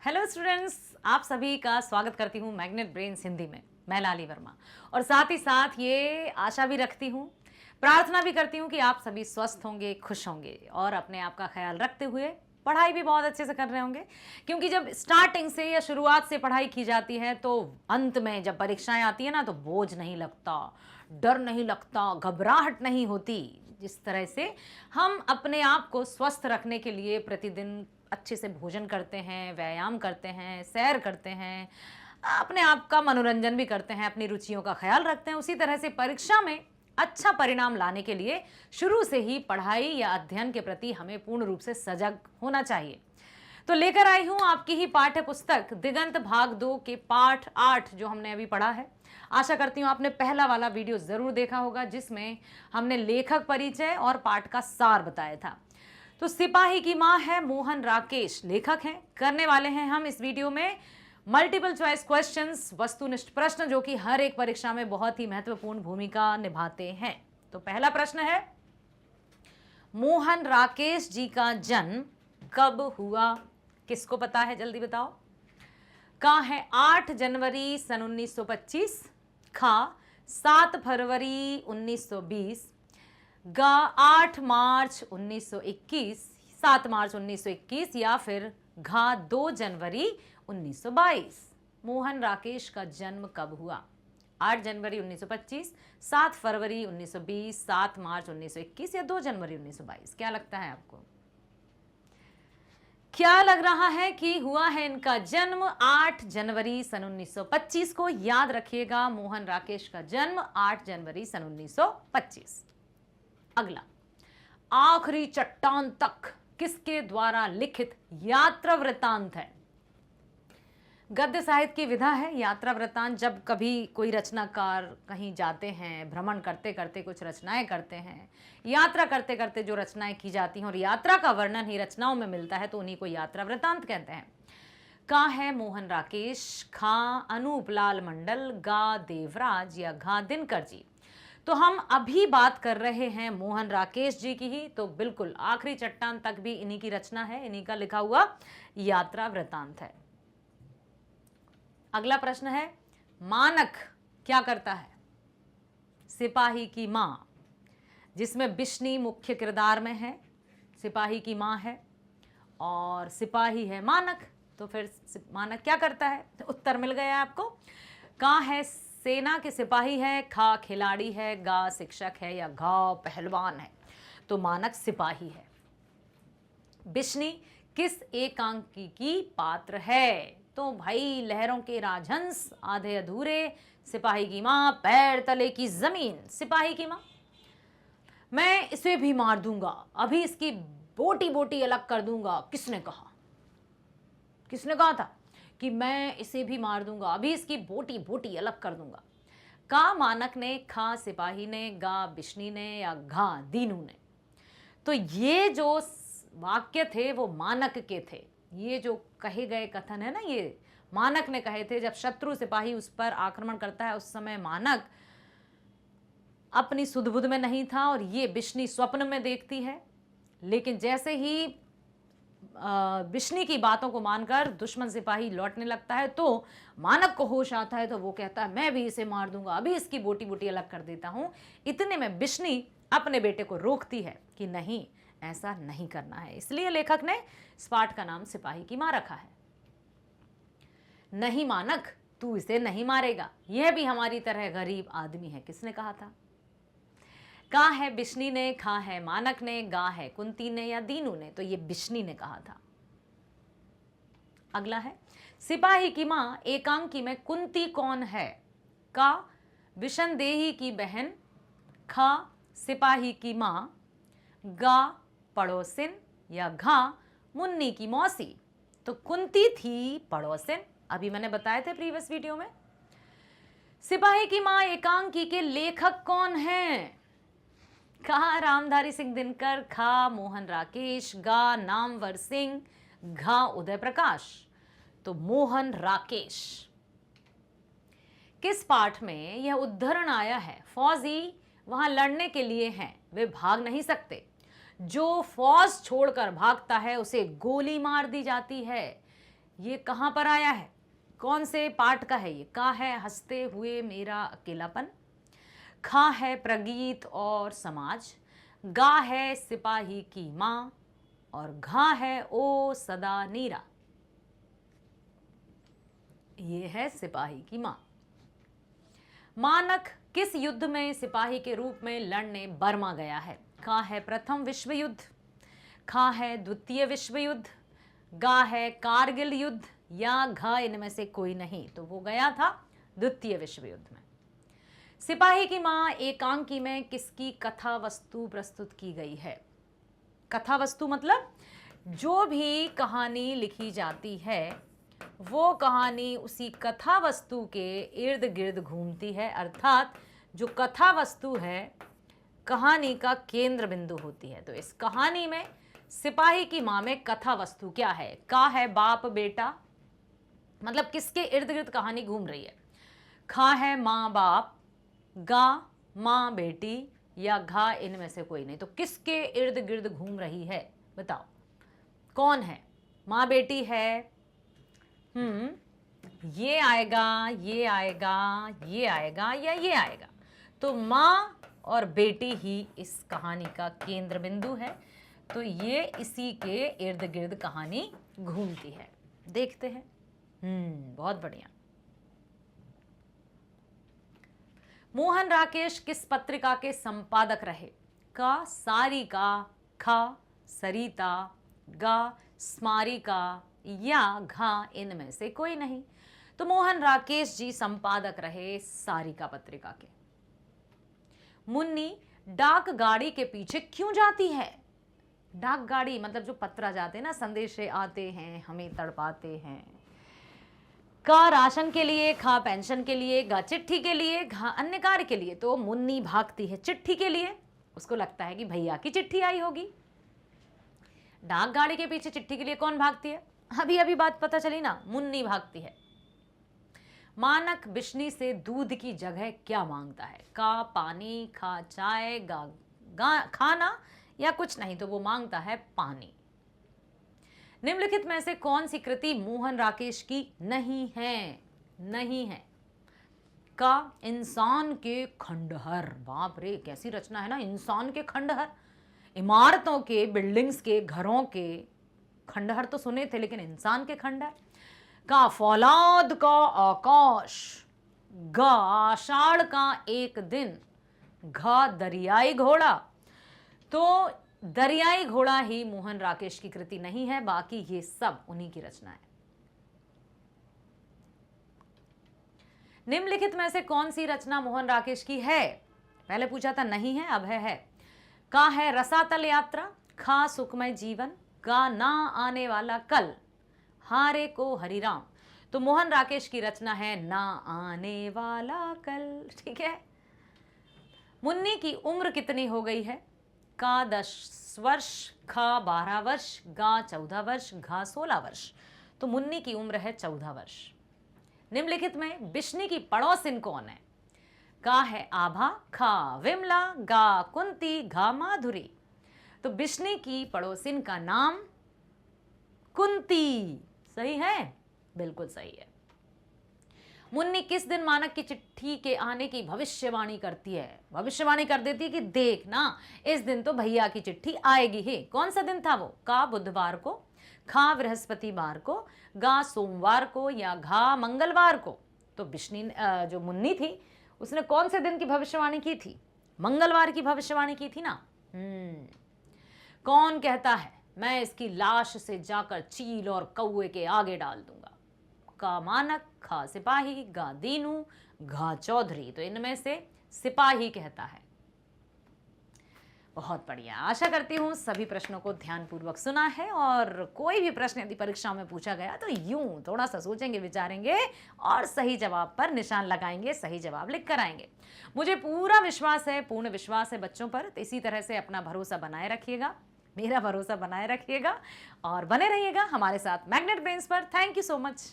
Hello students, आप सभी का स्वागत करती हूँ मैग्नेट ब्रेन्स हिंदी में। मैं लाली वर्मा और साथ ही साथ ये आशा भी रखती हूँ, प्रार्थना भी करती हूँ कि आप सभी स्वस्थ होंगे, खुश होंगे और अपने आप का ख्याल रखते हुए पढ़ाई भी बहुत अच्छे से कर रहे होंगे। क्योंकि जब स्टार्टिंग से या शुरुआत से पढ़ाई की जाती है तो अंत में जब परीक्षाएं आती है ना तो बोझ नहीं लगता, डर नहीं लगता, घबराहट नहीं होती। जिस तरह से हम अपने आप को स्वस्थ रखने के लिए प्रतिदिन अच्छे से भोजन करते हैं, व्यायाम करते हैं, सैर करते हैं, अपने आप का मनोरंजन भी करते हैं, अपनी रुचियों का ख्याल रखते हैं, उसी तरह से परीक्षा में अच्छा परिणाम लाने के लिए शुरू से ही पढ़ाई या अध्ययन के प्रति हमें पूर्ण रूप से सजग होना चाहिए। तो लेकर आई हूं आपकी ही पाठ्य पुस्तक दिगंत भाग 2 के पाठ 8 जो हमने अभी पढ़ा है। आशा करती हूँ आपने पहला वाला वीडियो जरूर देखा होगा जिसमें हमने लेखक परिचय और पाठ का सार बताया था। तो सिपाही की मां है मोहन राकेश, लेखक हैं। करने वाले हैं हम इस वीडियो में मल्टीपल चॉइस क्वेश्चंस, वस्तुनिष्ठ प्रश्न जो कि हर एक परीक्षा में बहुत ही महत्वपूर्ण भूमिका निभाते हैं। तो पहला प्रश्न है, मोहन राकेश जी का जन्म कब हुआ? किसको पता है, जल्दी बताओ। का है 8 जनवरी सन 1925, खा 7 फरवरी 1920, गा 8 मार्च 1921, 7 मार्च 1921 या फिर घा 2 जनवरी 1922। मोहन राकेश का जन्म कब हुआ? 8 जनवरी 1925, 7 फरवरी 1920, 7 मार्च 1921 या 2 जनवरी 1922। क्या लगता है आपको? क्या लग रहा है कि हुआ है इनका जन्म 8 जनवरी सन 1925 को? याद रखिएगा, मोहन राकेश का जन्म 8 जनवरी सन 1925। अगला, आखिरी चट्टान तक किसके द्वारा लिखित यात्रा वृत्तांत है? गद्य साहित्य की विधा है यात्रा वृत्तांत। जब कभी कोई रचनाकार कहीं जाते हैं, भ्रमण करते करते कुछ रचनाएं करते हैं, यात्रा करते करते जो रचनाएं की जाती हैं और यात्रा का वर्णन ही रचनाओं में मिलता है तो उन्हीं को यात्रा वृत्तांत कहते हैं। का है मोहन राकेश, खा अनूप लाल मंडल, गा देवराज या घा दिनकर जी। तो हम अभी बात कर रहे हैं मोहन राकेश जी की ही, तो बिल्कुल आखिरी चट्टान तक भी इन्हीं की रचना है, इन्हीं का लिखा हुआ यात्रा वृत्तांत है। अगला प्रश्न है, मानक क्या करता है? सिपाही की मां, जिसमें बिश्नी मुख्य किरदार में है। सिपाही की मां है और सिपाही है मानक, तो फिर मानक क्या करता है? तो उत्तर मिल गया आपको। का है सेना के सिपाही है, खा खिलाड़ी है, गा शिक्षक है या घा पहलवान है। तो मानक सिपाही है। बिश्नी किस एकांकी की पात्र है? तो भाई लहरों के राजहंस, आधे अधूरे, सिपाही की मां, पैर तले की जमीन। सिपाही की मां, मैं इसे भी मार दूंगा, अभी इसकी बोटी बोटी अलग कर दूंगा। किसने कहा? किसने कहा था कि मैं इसे भी मार दूंगा, अभी इसकी बोटी बोटी अलग कर दूंगा? का मानक ने, खा सिपाही ने, गा बिश्नी ने या घा दीनू ने। तो ये जो वाक्य थे वो मानक के थे। ये जो कहे गए कथन है ना, ये मानक ने कहे थे। जब शत्रु सिपाही उस पर आक्रमण करता है उस समय मानक अपनी सुध-बुध में नहीं था और ये बिश्नी स्वप्न में देखती है। लेकिन जैसे ही बिश्नी की बातों को मानकर दुश्मन सिपाही लौटने लगता है तो मानक को होश आता है, तो वो कहता है मैं भी इसे मार दूंगा, अभी इसकी बोटी बोटी अलग कर देता हूं। इतने में बिश्नी अपने बेटे को रोकती है कि नहीं, ऐसा नहीं करना है। इसलिए लेखक ने इस पाठ का नाम सिपाही की मां रखा है। नहीं मानक, तू इसे नहीं मारेगा, यह भी हमारी तरह गरीब आदमी है। किसने कहा था? का है बिश्नी ने, खा है मानक ने, गा है कुंती ने या दीनू ने। तो ये बिश्नी ने कहा था। अगला है, सिपाही की मां एकांकी में कुंती कौन है? का विशनदेही की बहन, खा सिपाही की मां, गा पड़ोसिन या घा मुन्नी की मौसी। तो कुंती थी पड़ोसिन, अभी मैंने बताए थे प्रीवियस वीडियो में। सिपाही की मां एकांकी के लेखक कौन हैं? कहा रामधारी सिंह दिनकर, खा मोहन राकेश, गा नामवर सिंह, घा उदय प्रकाश। तो मोहन राकेश। किस पाठ में यह उद्धरण आया है? फौजी वहां लड़ने के लिए हैं, वे भाग नहीं सकते। जो फौज छोड़कर भागता है उसे गोली मार दी जाती है। ये कहाँ पर आया है, कौन से पाठ का है ये? का है हंसते हुए मेरा अकेलापन, खा है प्रगीत और समाज, गा है सिपाही की माँ, और घा है ओ सदा नीरा। ये है सिपाही की माँ। मानक किस युद्ध में सिपाही के रूप में लड़ने बर्मा गया है? का है प्रथम विश्व युद्ध, खा है द्वितीय विश्व युद्ध, गा है कारगिल युद्ध, या घा इनमें से कोई नहीं। तो वो गया था द्वितीय विश्व युद्ध में। सिपाही की माँ एकांकी में किसकी कथा वस्तु प्रस्तुत की गई है? कथा वस्तु मतलब जो भी कहानी लिखी जाती है वो कहानी उसी कथा वस्तु के इर्द गिर्द घूमती है, अर्थात जो कथा वस्तु है कहानी का केंद्र बिंदु होती है। तो इस कहानी में सिपाही की माँ में कथा वस्तु क्या है? का है बाप बेटा, मतलब किसके इर्द गिर्द कहानी घूम रही है। खा है माँ बाप, गा माँ बेटी, या घा इनमें से कोई नहीं। तो किसके इर्द गिर्द घूम रही है बताओ, कौन है? माँ बेटी है, ये आएगा, ये आएगा, ये आएगा, या ये आएगा। तो माँ और बेटी ही इस कहानी का केंद्र बिंदु है। तो ये इसी के इर्द गिर्द कहानी घूमती है। देखते हैं। बहुत बढ़िया। मोहन राकेश किस पत्रिका के संपादक रहे? का सारिका, खा सरिता, गा स्मारिका, या घा इनमें से कोई नहीं। तो मोहन राकेश जी संपादक रहे सारिका पत्रिका के। मुन्नी डाक गाड़ी के पीछे क्यों जाती है? डाक गाड़ी मतलब जो पत्रा जाते हैं ना, संदेशे आते हैं हमें तड़पाते हैं। का राशन के लिए, खा पेंशन के लिए, गा चिट्ठी के लिए, घा अन्य कार्य के लिए। तो मुन्नी भागती है चिट्ठी के लिए, उसको लगता है कि भैया की चिट्ठी आई होगी। डाक गाड़ी के पीछे चिट्ठी के लिए कौन भागती है? अभी अभी बात पता चली ना, मुन्नी भागती है। मानक बिश्नी से दूध की जगह क्या मांगता है? का पानी, खा चाय, गा खाना, या कुछ नहीं। तो वो मांगता है पानी। निम्नलिखित में से कौन सी कृति मोहन राकेश की नहीं है? नहीं है। का इंसान के खंडहर। बाप रे, कैसी रचना है ना, इंसान के खंडहर। इमारतों के, बिल्डिंग्स के, घरों के खंडहर तो सुने थे, लेकिन इंसान के खंडहर। का फौलाद का आकाश, गा आषाढ़ का एक दिन, घा दरियाई घोड़ा। तो दरियाई घोड़ा ही मोहन राकेश की कृति नहीं है, बाकी ये सब उन्हीं की रचना है। निम्नलिखित में से कौन सी रचना मोहन राकेश की है? पहले पूछा था नहीं है, अब है। का है रसातल यात्रा, खा सुखमय जीवन, गा ना आने वाला कल, हारे को हरिराम। तो मोहन राकेश की रचना है ना आने वाला कल। ठीक है। मुन्नी की उम्र कितनी हो गई है? का 10 वर्ष, खा 12 वर्ष, गा 14 वर्ष, घा 16 वर्ष। तो मुन्नी की उम्र है 14 वर्ष। निम्नलिखित में बिश्नी की पड़ोसिन कौन है? का है आभा, खा विमला, गा कुंती, घा माधुरी। तो बिश्नी की पड़ोसिन का नाम कुंती। सही है, बिल्कुल सही है। मुन्नी किस दिन मानक की चिट्ठी के आने की भविष्यवाणी करती है? भविष्यवाणी कर देती है कि देख ना, इस दिन तो भैया की चिट्ठी आएगी ही। कौन सा दिन था वो? का बुधवार को, खा बृहस्पतिवार को, गा सोमवार को, या घा मंगलवार को। तो बिश्नी जो मुन्नी थी उसने कौन से दिन की भविष्यवाणी की थी? मंगलवार की भविष्यवाणी की थी ना। कौन कहता है मैं इसकी लाश से जाकर चील और कौए के आगे डाल दूंगा? का मानक, खा सिपाही, गा दीनू, घा चौधरी। तो इनमें से सिपाही कहता है। बहुत बढ़िया। आशा करती हूँ सभी प्रश्नों को ध्यानपूर्वक सुना है, और कोई भी प्रश्न यदि परीक्षा में पूछा गया तो यूं थोड़ा सा सोचेंगे, विचारेंगे और सही जवाब पर निशान लगाएंगे, सही जवाब लिख कर आएंगे। मुझे पूरा विश्वास है, पूर्ण विश्वास है बच्चों पर। तो इसी तरह से अपना भरोसा बनाए रखिएगा, मेरा भरोसा बनाए रखिएगा, और बने रहिएगा हमारे साथ मैग्नेट ब्रेन्स पर। Thank you so much.